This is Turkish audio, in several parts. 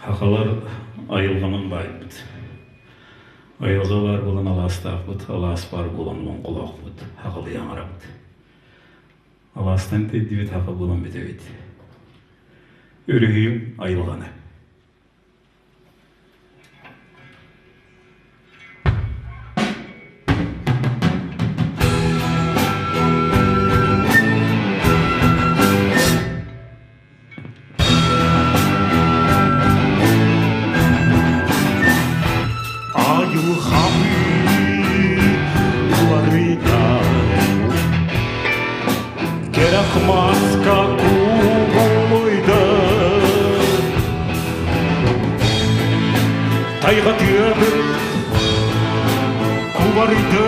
Hakalar ayılğanın bayıbıd. Ayılğı var bulan alastaqbıd, alas var bulan monqulaqbıd, hakalı yanarabıd. Alastan teddibit haka bulan bidebit. Örühüyüm ayılğanı. Маска кубойда тайга тиебит кубарыйда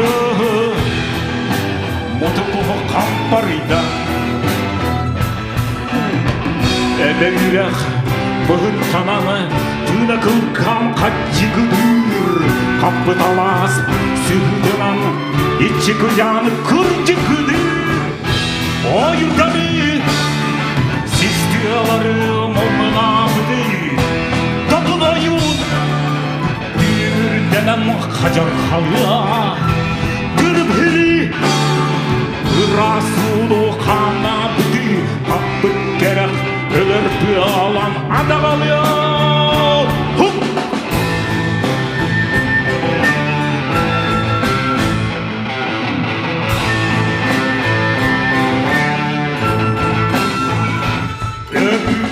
мотокуга кампарыйда эбегирек быгын тананы тына кылкам качыгыдыр каппы талас сүйдөнан ичи кыяны кыржыгыдыр Oyundami sistiyalarım onunamdı Tapınayın bir denem kacar halıya Gırıp heri Rasulu kanabdı Kapık gerek ölürpü alan adağalıyor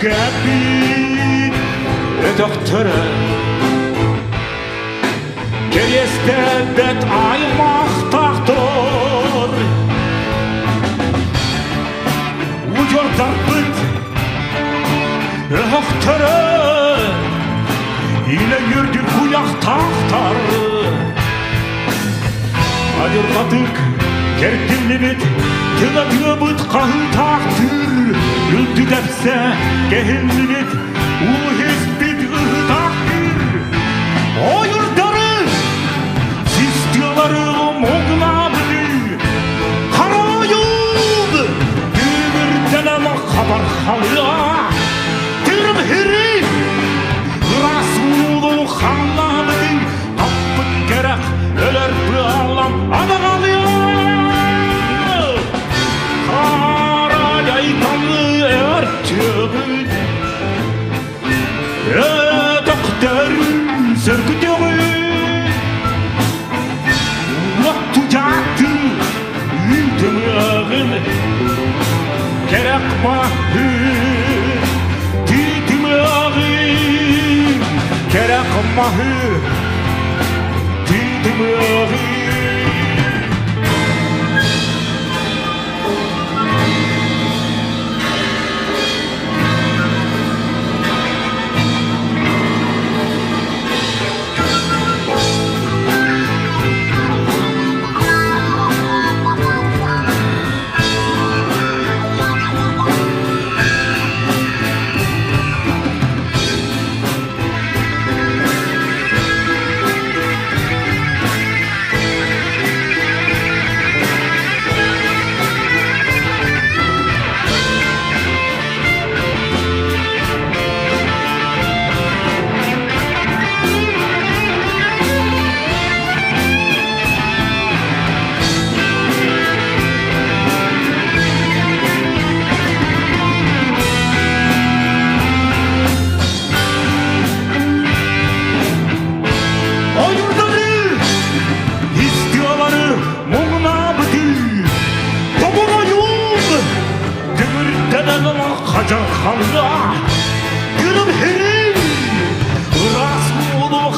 Gabit doktora Kereste bet aymaq taxtor Uyor darbıt doktora İle yürdi kuyak taxtar Ayırladık kerkilli bit Tına tübüt kahı taxtır Üldü defse gehilli bit Uhis bit ıhtakir O yurtları Sistiyalarım oğuna bilir Karayıl Bir deneme haber halıya Tırım heri Rasulu kanla bilir Kapık gerek öler bir alam Adan alıyor Karayaytanlı erçeğin Doktor sörgütüğün Vaktu cattı Üntümüğün Gerek mahı Titümüğün Gerek mahı Titümüğün Kacar halıya Gülüm herin Rasulu